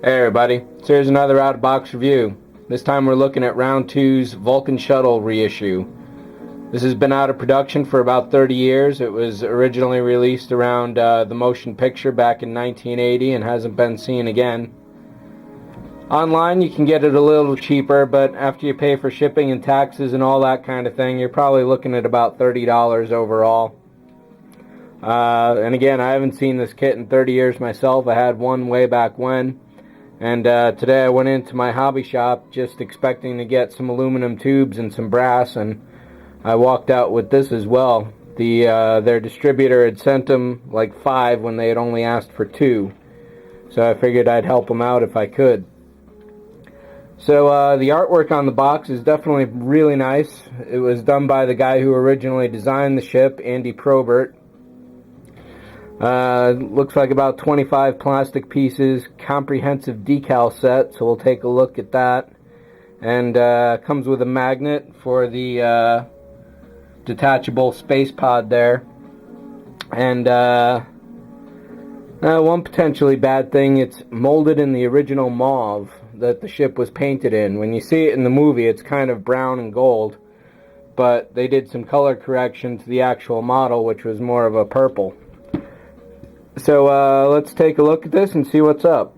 Hey everybody, so here's another out-of-box review. This time we're looking at Round 2's Vulcan Shuttle reissue. This has been out of production for about 30 years. It was originally released around the motion picture back in 1980 and hasn't been seen again. Online you can get it a little cheaper, but after you pay for shipping and taxes and all that kind of thing, you're probably looking at about $30 overall. And again, I haven't seen this kit in 30 years myself. I had one way back when. And today I went into my hobby shop just expecting to get some aluminum tubes and some brass, and I walked out with this as well. Their distributor had sent them like 5 when they had only asked for 2. So I figured I'd help them out if I could. So the artwork on the box is definitely really nice. It was done by the guy who originally designed the ship, Andy Probert. Looks like about 25 plastic pieces, comprehensive decal set, so we'll take a look at that. And comes with a magnet for the detachable space pod there. And one potentially bad thing, it's molded in the original mauve that the ship was painted in. When you see it in the movie, it's kind of brown and gold, but they did some color correction to the actual model, which was more of a purple. So let's take a look at this and see what's up.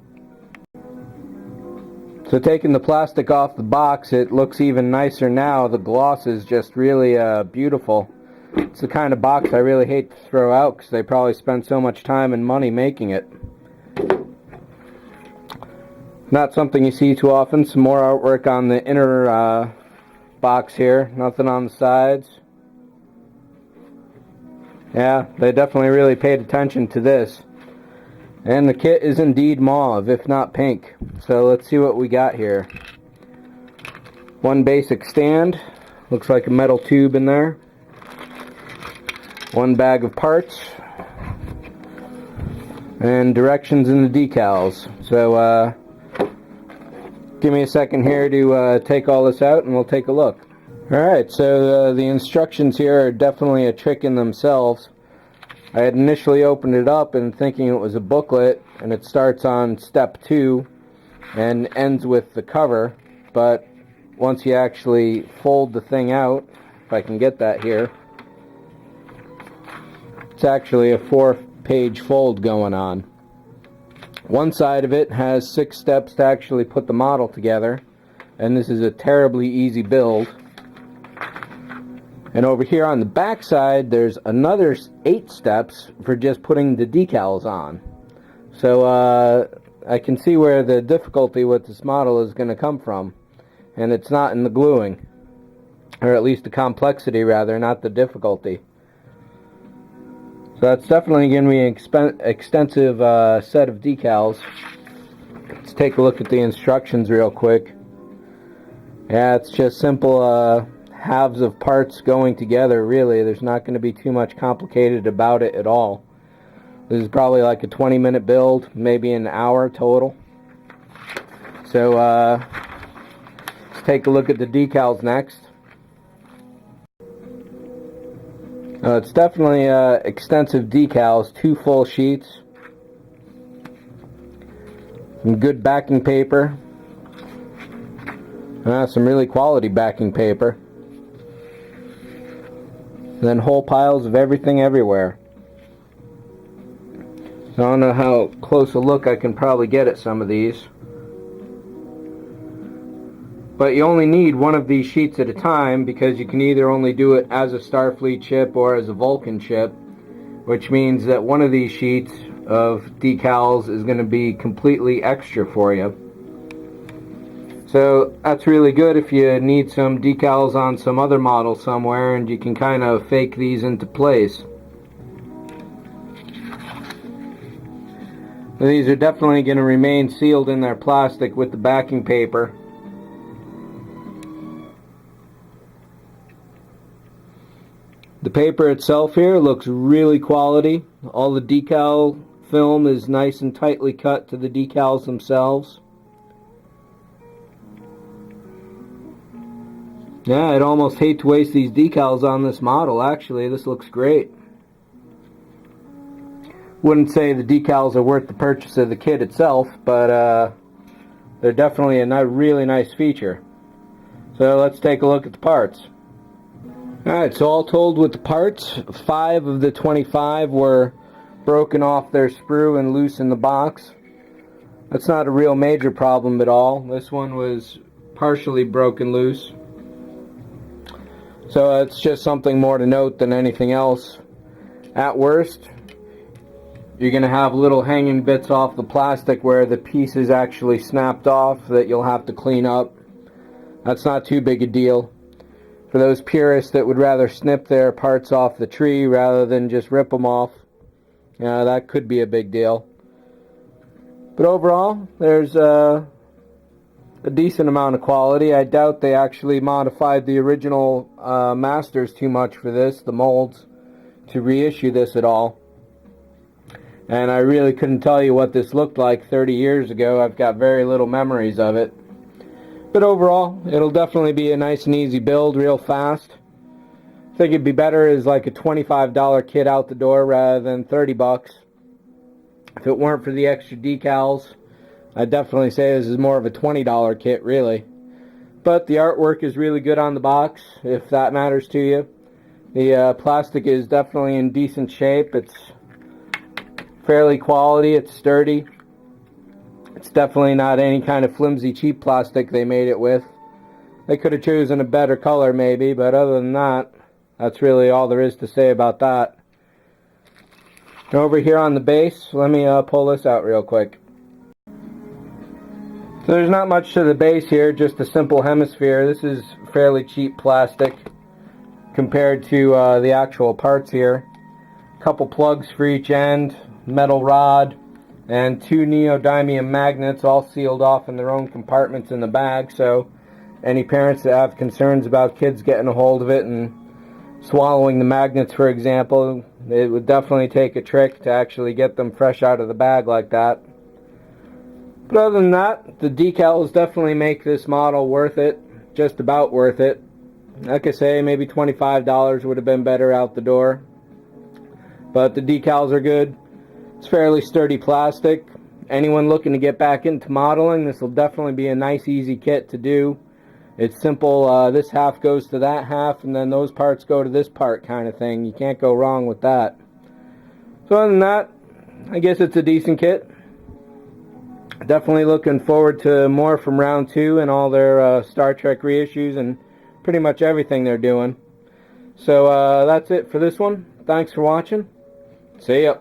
So taking the plastic off the box, it looks even nicer now. The gloss is just really beautiful. It's the kind of box I really hate to throw out because they probably spend so much time and money making it. Not something you see too often. Some more artwork on the inner box here. Nothing on the sides. Yeah, they definitely really paid attention to this. And the kit is indeed mauve, if not pink. So let's see what we got here. One basic stand. Looks like a metal tube in there. One bag of parts. And directions in the decals. So give me a second here to take all this out and we'll take a look. Alright, so the instructions here are definitely a trick in themselves. I had initially opened it up and thinking it was a booklet, and it starts on step 2 and ends with the cover, but once you actually fold the thing out, if I can get that here, it's actually a 4-page fold going on. One side of it has 6 steps to actually put the model together, and this is a terribly easy build. And over here on the back side, there's another 8 steps for just putting the decals on. So I can see where the difficulty with this model is going to come from. And it's not in the gluing. Or at least the complexity, rather, not the difficulty. So that's definitely going to be an extensive set of decals. Let's take a look at the instructions real quick. Yeah, it's just simple halves of parts going together, really. There's not going to be too much complicated about it at all. This is probably like a 20-minute build, maybe an hour total. So let's take a look at the decals next. It's definitely extensive decals, 2 full sheets. Some good backing paper. Some really quality backing paper. And then whole piles of everything everywhere. I don't know how close a look I can probably get at some of these. But you only need one of these sheets at a time, because you can either only do it as a Starfleet ship or as a Vulcan ship, which means that one of these sheets of decals is going to be completely extra for you. So that's really good if you need some decals on some other model somewhere and you can kind of fake these into place. These are definitely going to remain sealed in their plastic with the backing paper. The paper itself here looks really quality. All the decal film is nice and tightly cut to the decals themselves. Yeah, I'd almost hate to waste these decals on this model. Actually, this looks great. Wouldn't say the decals are worth the purchase of the kit itself, but they're definitely a really nice feature. So let's take a look at the parts. Alright, so all told with the parts, 5 of the 25 were broken off their sprue and loose in the box. That's not a real major problem at all. This one was partially broken loose. So it's just something more to note than anything else. At worst, you're going to have little hanging bits off the plastic where the piece is actually snapped off that you'll have to clean up. That's not too big a deal. For those purists that would rather snip their parts off the tree rather than just rip them off, that could be a big deal. But overall, there's a decent amount of quality. I doubt they actually modified the original masters too much for this, the molds, to reissue this at all. And I really couldn't tell you what this looked like 30 years ago. I've got very little memories of it. But overall, it'll definitely be a nice and easy build, real fast. I think it'd be better as like a $25 kit out the door rather than 30 bucks. If it weren't for the extra decals, I'd definitely say this is more of a $20 kit, really. But the artwork is really good on the box, if that matters to you. The plastic is definitely in decent shape. It's fairly quality, it's sturdy. It's definitely not any kind of flimsy cheap plastic they made it with. They could have chosen a better color maybe, but other than that, that's really all there is to say about that. And over here on the base, let me pull this out real quick. So there's not much to the base here, just a simple hemisphere. This is fairly cheap plastic compared to the actual parts here. A couple plugs for each end, metal rod, and 2 neodymium magnets all sealed off in their own compartments in the bag, so any parents that have concerns about kids getting a hold of it and swallowing the magnets, for example, it would definitely take a trick to actually get them fresh out of the bag like that. But other than that, the decals definitely make this model worth it, just about worth it. Like I say, maybe $25 would have been better out the door, but the decals are good. It's fairly sturdy plastic. Anyone looking to get back into modeling, this will definitely be a nice easy kit to do. It's simple, this half goes to that half and then those parts go to this part kind of thing. You can't go wrong with that. So other than that, I guess it's a decent kit. Definitely looking forward to more from round 2 and all their Star Trek reissues and pretty much everything they're doing. So that's it for this one. Thanks for watching. See ya.